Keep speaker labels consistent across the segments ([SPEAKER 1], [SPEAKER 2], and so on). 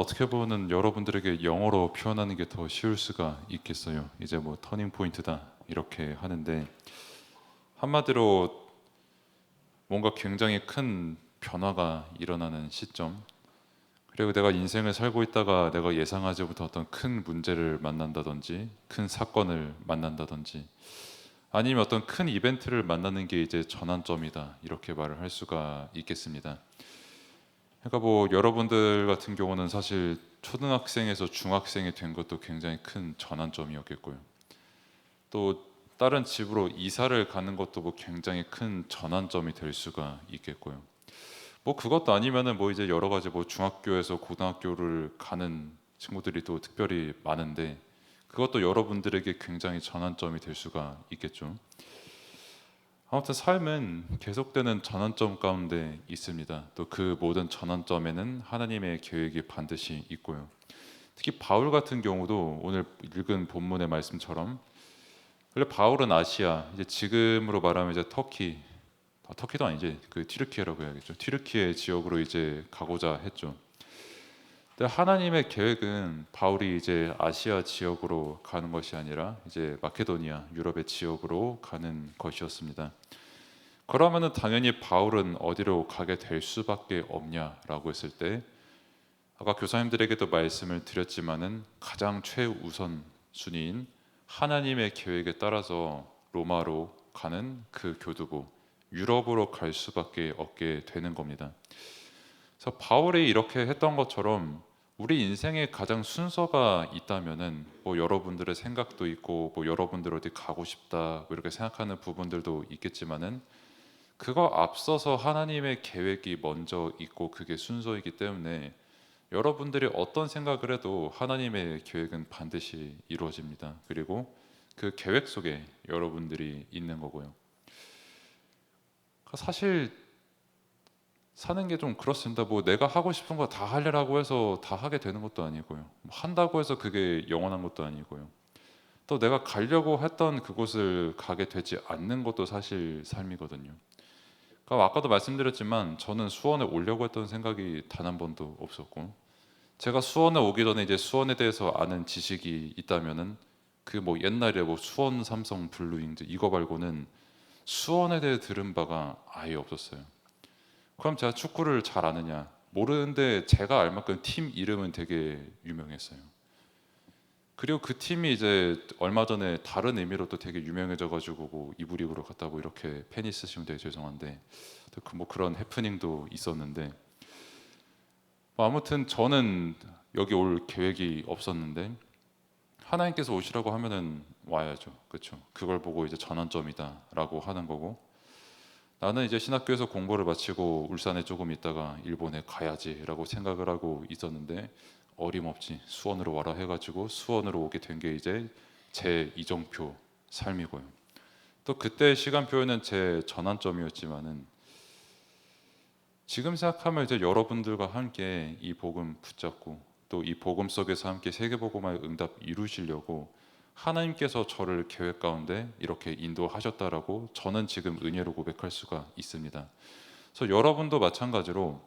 [SPEAKER 1] 어떻게 보면 여러분들에게 영어로 표현하는 게 더 쉬울 수가 있겠어요. 이제 뭐 터닝 포인트다 이렇게 하는데 한마디로 뭔가 굉장히 큰 변화가 일어나는 시점. 그리고 내가 인생을 살고 있다가 내가 예상하지 못한 어떤 큰 문제를 만난다든지 큰 사건을 만난다든지 아니면 어떤 큰 이벤트를 만나는 게 이제 전환점이다 이렇게 말을 할 수가 있겠습니다. 그러니까 뭐 여러분들 같은 경우는 사실 초등학생에서 중학생이 된 것도 굉장히 큰 전환점이었겠고요. 또 다른 집으로 이사를 가는 것도 뭐 굉장히 큰 전환점이 될 수가 있겠고요. 뭐 그것도 아니면은 뭐 이제 여러 가지 뭐 중학교에서 고등학교를 가는 친구들이 또 특별히 많은데 그것도 여러분들에게 굉장히 전환점이 될 수가 있겠죠. 아무튼 삶은 계속되는 전환점 가운데 있습니다. 또 그 모든 전환점에는 하나님의 계획이 반드시 있고요. 특히 바울 같은 경우도 오늘 읽은 본문의 말씀처럼 원래 바울은 아시아, 이제 지금으로 말하면 이제 터키도 아니지 그 튀르키예라고 해야겠죠. 튀르키예 지역으로 이제 가고자 했죠. 근데 하나님의 계획은 바울이 이제 아시아 지역으로 가는 것이 아니라 이제 마케도니아, 유럽의 지역으로 가는 것이었습니다. 그러면은 당연히 바울은 어디로 가게 될 수밖에 없냐라고 했을 때 아까 교사님들에게도 말씀을 드렸지만은 가장 최우선 순위인 하나님의 계획에 따라서 로마로 가는 그 교두보 유럽으로 갈 수밖에 없게 되는 겁니다. 그래서 바울이 이렇게 했던 것처럼 우리 인생에 가장 순서가 있다면은 뭐 여러분들의 생각도 있고 뭐 여러분들 어디 가고 싶다 뭐 이렇게 생각하는 부분들도 있겠지만은 그거 앞서서 하나님의 계획이 먼저 있고 그게 순서이기 때문에 여러분들이 어떤 생각을 해도 하나님의 계획은 반드시 이루어집니다. 그리고 그 계획 속에 여러분들이 있는 거고요. 사실 사는 게 좀 그렇습니다. 뭐 내가 하고 싶은 거 다 하려고 해서 다 하게 되는 것도 아니고요. 뭐 한다고 해서 그게 영원한 것도 아니고요. 또 내가 가려고 했던 그곳을 가게 되지 않는 것도 사실 삶이거든요. 그러니까 아까도 말씀드렸지만 저는 수원에 오려고 했던 생각이 단 한 번도 없었고 제가 수원에 오기 전에 이제 수원에 대해서 아는 지식이 있다면은 그 뭐 옛날에 뭐 수원 삼성 블루윙즈 이거 말고는 수원에 대해 들은 바가 아예 없었어요. 그럼 제가 축구를 잘 아느냐? 모르는데 제가 알 만큼 팀 이름은 되게 유명했어요. 그리고 그 팀이 이제 얼마 전에 다른 의미로 또 되게 유명해져가지고 뭐 이부 리그로 갔다고 이렇게 팬 있으시면 되게 죄송한데 뭐 그런 해프닝도 있었는데 뭐 아무튼 저는 여기 올 계획이 없었는데 하나님께서 오시라고 하면은 와야죠. 그렇죠? 그걸 보고 이제 전환점이다라고 하는 거고 나는 이제 신학교에서 공부를 마치고 울산에 조금 있다가 일본에 가야지라고 생각을 하고 있었는데 어림없이 수원으로 와라 해가지고 수원으로 오게 된 게 이제 제 이정표 삶이고요. 또 그때 시간표는 제 전환점이었지만은 지금 생각하면 이제 여러분들과 함께 이 복음 붙잡고 또 이 복음 속에서 함께 세계복음화의 응답 이루시려고 하나님께서 저를 계획 가운데 이렇게 인도하셨다라고 저는 지금 은혜로 고백할 수가 있습니다. 그래서 여러분도 마찬가지로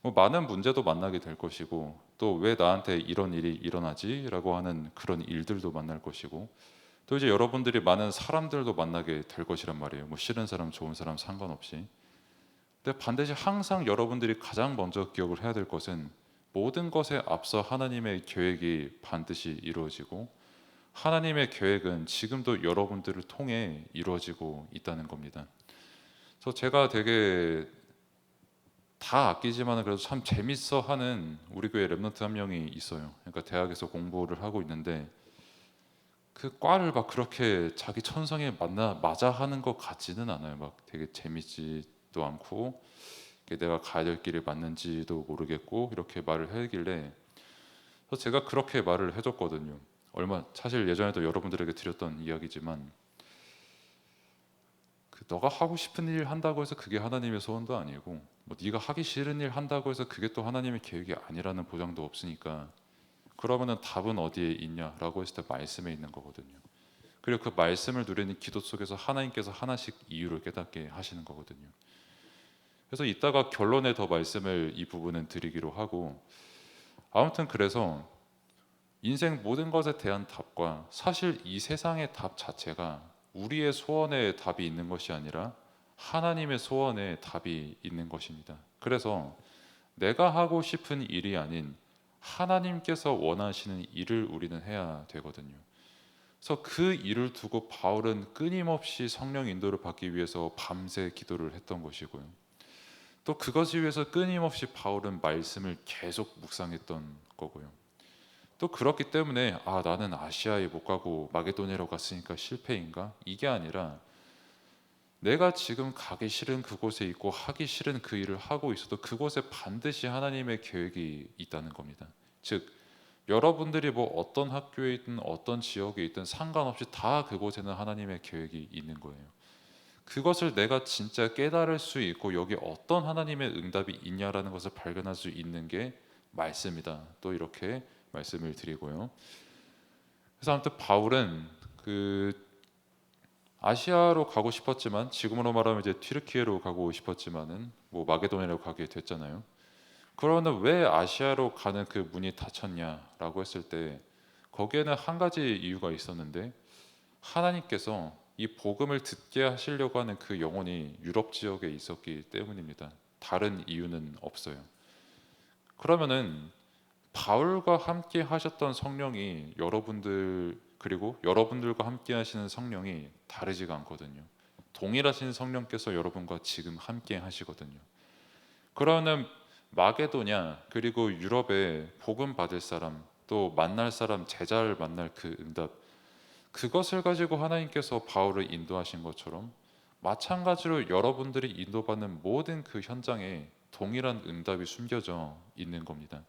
[SPEAKER 1] 뭐 많은 문제도 만나게 될 것이고 또 왜 나한테 이런 일이 일어나지라고 하는 그런 일들도 만날 것이고 또 이제 여러분들이 많은 사람들도 만나게 될 것이란 말이에요. 뭐 싫은 사람, 좋은 사람 상관없이. 근데 반드시 항상 여러분들이 가장 먼저 기억을 해야 될 것은 모든 것에 앞서 하나님의 계획이 반드시 이루어지고 하나님의 계획은 지금도 여러분들을 통해 이루어지고 있다는 겁니다. 그래서 제가 되게 다 아끼지만 그래도 참 재밌어 하는 우리 교회 랩런트 한 명이 있어요. 그러니까 대학에서 공부를 하고 있는데 그 과를 막 그렇게 자기 천성에 맞아 하는 것 같지는 않아요. 막 되게 재밌지도 않고 내가 가야 될 길이 맞는지도 모르겠고 이렇게 말을 하길래 그래서 제가 그렇게 말을 해줬거든요. 사실 예전에도 여러분들에게 드렸던 이야기지만 그 너가 하고 싶은 일 한다고 해서 그게 하나님의 소원도 아니고 뭐 네가 하기 싫은 일 한다고 해서 그게 또 하나님의 계획이 아니라는 보장도 없으니까 그러면은 답은 어디에 있냐라고 했을 때 말씀에 있는 거거든요. 그리고 그 말씀을 누리는 기도 속에서 하나님께서 하나씩 이유를 깨닫게 하시는 거거든요. 그래서 이따가 결론에 더 말씀을 이 부분은 드리기로 하고 아무튼 그래서 인생 모든 것에 대한 답과 사실 이 세상의 답 자체가 우리의 소원에 답이 있는 것이 아니라 하나님의 소원에 답이 있는 것입니다. 그래서 내가 하고 싶은 일이 아닌 하나님께서 원하시는 일을 우리는 해야 되거든요. 그래서 그 일을 두고 바울은 끊임없이 성령 인도를 받기 위해서 밤새 기도를 했던 것이고요. 또 그것을 위해서 끊임없이 바울은 말씀을 계속 묵상했던 거고요. 또 그렇기 때문에 나는 아시아에 못 가고 마게도냐로 갔으니까 실패인가? 이게 아니라 내가 지금 가기 싫은 그곳에 있고 하기 싫은 그 일을 하고 있어도 그곳에 반드시 하나님의 계획이 있다는 겁니다. 즉 여러분들이 뭐 어떤 학교에 있든 어떤 지역에 있든 상관없이 다 그곳에는 하나님의 계획이 있는 거예요. 그것을 내가 진짜 깨달을 수 있고 여기 어떤 하나님의 응답이 있냐라는 것을 발견할 수 있는 게 말씀이다. 또 이렇게 말씀을 드리고요. 그래서 아무튼 바울은 그 아시아로 가고 싶었지만 지금으로 말하면 이제 튀르키예로 가고 싶었지만은 뭐 마게도냐로 가게 됐잖아요. 그러면 왜 아시아로 가는 그 문이 닫혔냐라고 했을 때 거기에는 한 가지 이유가 있었는데 하나님께서 이 복음을 듣게 하시려고 하는 그 영혼이 유럽 지역에 있었기 때문입니다. 다른 이유는 없어요. 그러면은 바울과 함께 하셨던 성령이 여러분들 그리고 여러분들과 함께 하시는 성령이 다르지가 않거든요. 동일하신 성령께서 여러분과 지금 함께 하시거든요. 그러면 마게도냐 그리고 유럽에 복음 받을 사람 또 만날 사람 제자를 만날 그 응답 그것을 가지고 하나님께서 바울을 인도하신 것처럼 마찬가지로 여러분들이 인도받는 모든 그 현장에 동일한 응답이 숨겨져 있는 겁니다.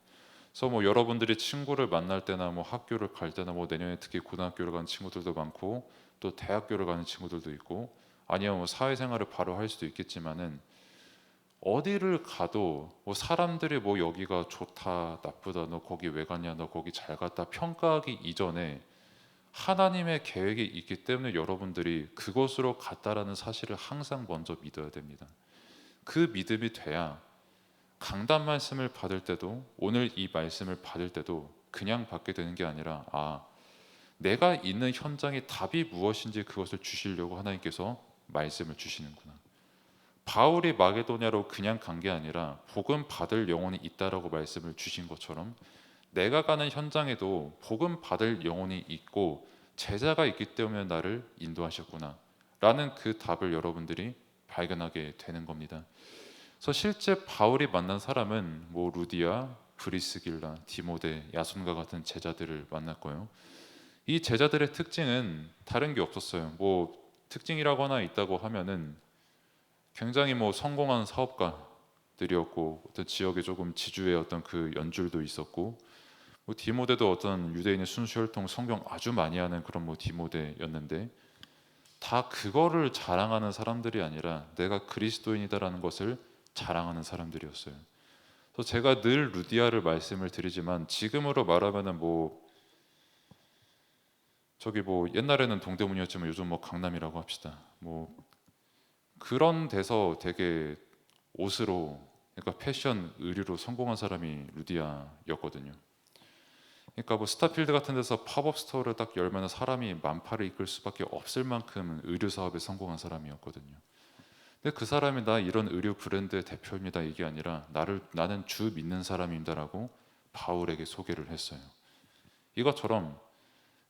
[SPEAKER 1] 그래서 뭐 여러분들이 친구를 만날 때나 뭐 학교를 갈 때나 뭐 내년에 특히 고등학교를 가는 친구들도 많고 또 대학교를 가는 친구들도 있고 아니면 뭐 사회생활을 바로 할 수도 있겠지만은 어디를 가도 뭐 사람들이 뭐 여기가 좋다 나쁘다 너 거기 왜 갔냐 너 거기 잘 갔다 평가하기 이전에 하나님의 계획이 있기 때문에 여러분들이 그곳으로 갔다라는 사실을 항상 먼저 믿어야 됩니다. 그 믿음이 돼야 강단 말씀을 받을 때도 오늘 이 말씀을 받을 때도 그냥 받게 되는 게 아니라 내가 있는 현장의 답이 무엇인지 그것을 주시려고 하나님께서 말씀을 주시는구나. 바울이 마게도냐로 그냥 간 게 아니라 복음 받을 영혼이 있다라고 말씀을 주신 것처럼 내가 가는 현장에도 복음 받을 영혼이 있고 제자가 있기 때문에 나를 인도하셨구나 라는 그 답을 여러분들이 발견하게 되는 겁니다. 그래서 실제 바울이 만난 사람은 뭐 루디아, 브리스길라, 디모데, 야손과 같은 제자들을 만났고요. 이 제자들의 특징은 다른 게 없었어요. 뭐 특징이라고 하나 있다고 하면은 굉장히 뭐 성공한 사업가들이었고 어떤 지역에 조금 지주의 어떤 그 연줄도 있었고 뭐 디모데도 어떤 유대인의 순수 혈통 성경 아주 많이 하는 그런 뭐 디모데였는데 다 그거를 자랑하는 사람들이 아니라 내가 그리스도인이다라는 것을 자랑하는 사람들이었어요. 그래서 제가 늘 루디아를 말씀을 드리지만 지금으로 말하면은 뭐 저기 뭐 옛날에는 동대문이었지만 요즘 뭐 강남이라고 합시다. 뭐 그런 데서 되게 옷으로 그러니까 패션 의류로 성공한 사람이 루디아였거든요. 그러니까 뭐 스타필드 같은 데서 팝업 스토어를 딱 열면 사람이 만파를 이끌 수밖에 없을 만큼 의류 사업에 성공한 사람이었거든요. 근데 그 사람이 나 이런 의류 브랜드의 대표입니다 이게 아니라 나는 주 믿는 사람입니다라고 바울에게 소개를 했어요. 이것처럼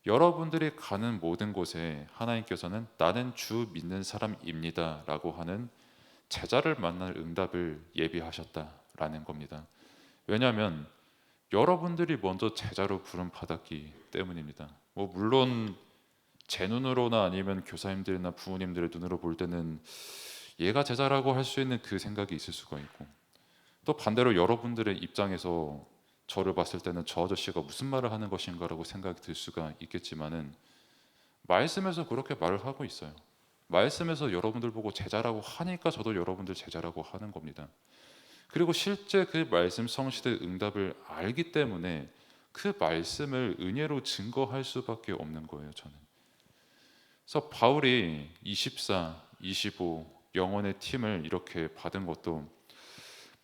[SPEAKER 1] 여러분들이 가는 모든 곳에 하나님께서는 나는 주 믿는 사람입니다라고 하는 제자를 만날 응답을 예비하셨다라는 겁니다. 왜냐하면 여러분들이 먼저 제자로 부름 받았기 때문입니다. 뭐 물론 제 눈으로나 아니면 교사님들이나 부모님들의 눈으로 볼 때는 얘가 제자라고 할 수 있는 그 생각이 있을 수가 있고 또 반대로 여러분들의 입장에서 저를 봤을 때는 저 아저씨가 무슨 말을 하는 것인가라고 생각이 들 수가 있겠지만은 말씀에서 그렇게 말을 하고 있어요. 말씀에서 여러분들 보고 제자라고 하니까 저도 여러분들 제자라고 하는 겁니다. 그리고 실제 그 말씀 성취된 응답을 알기 때문에 그 말씀을 은혜로 증거할 수밖에 없는 거예요, 저는. 그래서 바울이 24, 25 영혼의 팀을 이렇게 받은 것도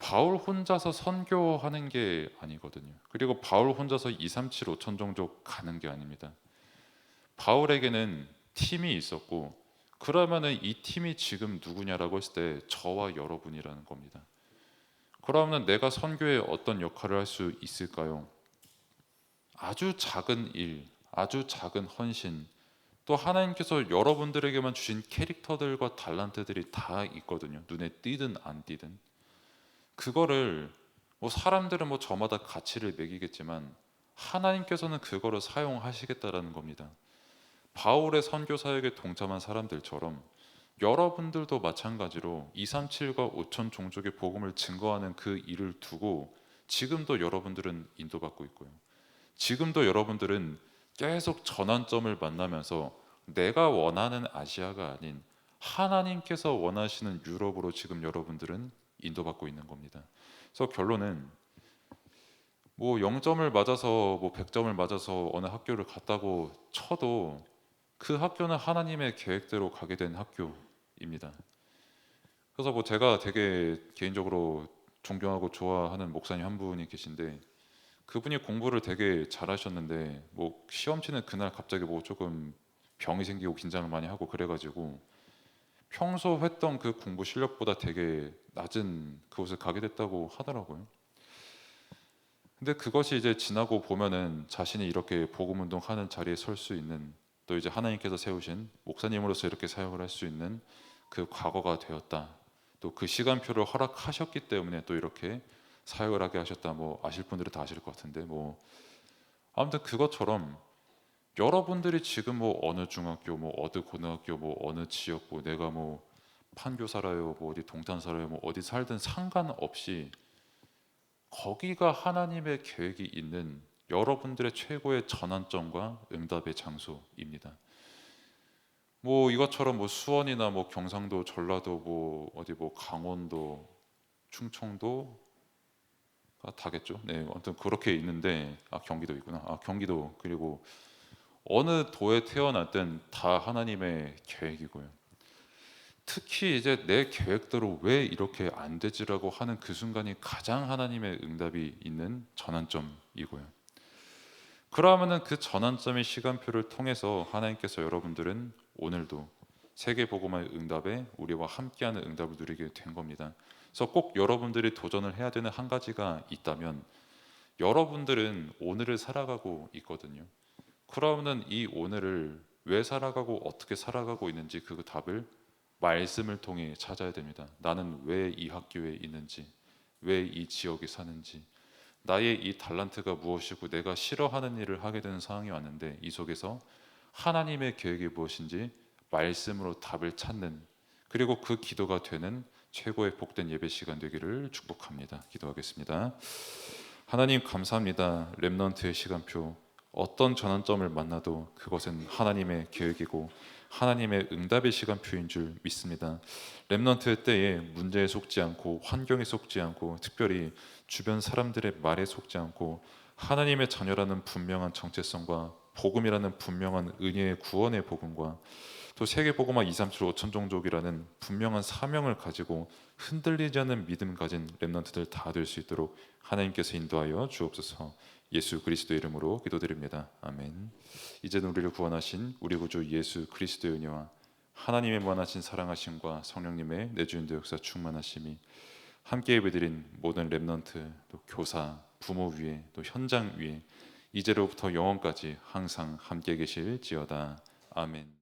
[SPEAKER 1] 바울 혼자서 선교하는 게 아니거든요. 그리고 바울 혼자서 237 5천 종족 가는 게 아닙니다. 바울에게는 팀이 있었고, 그러면은 이 팀이 지금 누구냐라고 했을 때 저와 여러분이라는 겁니다. 그러면 내가 선교에 어떤 역할을 할 수 있을까요? 아주 작은 일, 아주 작은 헌신, 또 하나님께서 여러분들에게만 주신 캐릭터들과 달란트들이 다 있거든요. 눈에 띄든 안 띄든. 그거를 뭐 사람들은 뭐 저마다 가치를 매기겠지만 하나님께서는 그거를 사용하시겠다라는 겁니다. 바울의 선교 사역에 동참한 사람들처럼 여러분들도 마찬가지로 237과 5천 종족의 복음을 증거하는 그 일을 두고 지금도 여러분들은 인도받고 있고요. 지금도 여러분들은 계속 전환점을 만나면서 내가 원하는 아시아가 아닌 하나님께서 원하시는 유럽으로 지금 여러분들은 인도받고 있는 겁니다. 그래서 결론은 뭐 0점을 맞아서 뭐 100점을 맞아서 어느 학교를 갔다고 쳐도 그 학교는 하나님의 계획대로 가게 된 학교입니다. 그래서 뭐 제가 되게 개인적으로 존경하고 좋아하는 목사님 한 분이 계신데 그분이 공부를 되게 잘하셨는데 뭐 시험 치는 그날 갑자기 뭐 조금 병이 생기고 긴장을 많이 하고 그래가지고 평소 했던 그 공부 실력보다 되게 낮은 그곳을 가게 됐다고 하더라고요. 근데 그것이 이제 지나고 보면은 자신이 이렇게 복음 운동하는 자리에 설 수 있는 또 이제 하나님께서 세우신 목사님으로서 이렇게 사역을 할 수 있는 그 과거가 되었다. 또 그 시간표를 허락하셨기 때문에 또 이렇게 사역을 하게 하셨다. 뭐 아실 분들은 다 아실 것 같은데 뭐 아무튼 그것처럼 여러분들이 지금 뭐 어느 중학교 뭐 어느 고등학교 뭐 어느 지역 뭐 내가 뭐 판교 살아요 뭐 어디 동탄 살아요 뭐 어디 살든 상관없이 거기가 하나님의 계획이 있는 여러분들의 최고의 전환점과 응답의 장소입니다. 뭐 이것처럼 뭐 수원이나 뭐 경상도, 전라도, 뭐 어디 뭐 강원도, 충청도 다겠죠. 네, 아무튼 그렇게 있는데 경기도 있구나. 경기도 그리고 어느 도에 태어났든 다 하나님의 계획이고요. 특히 이제 내 계획대로 왜 이렇게 안 되지라고 하는 그 순간이 가장 하나님의 응답이 있는 전환점이고요. 그러면은 그 전환점의 시간표를 통해서 하나님께서 여러분들은 오늘도 세계 복음화의 응답에 우리와 함께하는 응답을 누리게 된 겁니다. 그래서 꼭 여러분들이 도전을 해야 되는 한 가지가 있다면 여러분들은 오늘을 살아가고 있거든요. 그러면은 이 오늘을 왜 살아가고 어떻게 살아가고 있는지 그 답을 말씀을 통해 찾아야 됩니다. 나는 왜 이 학교에 있는지, 왜 이 지역에 사는지, 나의 이 달란트가 무엇이고 내가 싫어하는 일을 하게 되는 상황이 왔는데 이 속에서 하나님의 계획이 무엇인지 말씀으로 답을 찾는 그리고 그 기도가 되는 최고의 복된 예배 시간 되기를 축복합니다. 기도하겠습니다. 하나님 감사합니다. 렘넌트의 시간표 어떤 전환점을 만나도 그것은 하나님의 계획이고 하나님의 응답의 시간표인 줄 믿습니다. 렘넌트의 때에 문제에 속지 않고 환경에 속지 않고 특별히 주변 사람들의 말에 속지 않고 하나님의 자녀라는 분명한 정체성과 복음이라는 분명한 은혜의 구원의 복음과 또 세계 복음화 237 5천 종족이라는 분명한 사명을 가지고 흔들리지 않는 믿음 가진 렘넌트들 다 될 수 있도록 하나님께서 인도하여 주옵소서. 예수 그리스도 이름으로 기도드립니다. 아멘. 이제는 우리를 구원하신 우리 구주 예수 그리스도의 은혜와 하나님의 무한하신 사랑하심과 성령님의 내주인도 역사 충만하심이 함께 예배드린 모든 렘넌트 또 교사 부모 위에 또 현장 위에 이제로부터 영원까지 항상 함께 계실지어다. 아멘.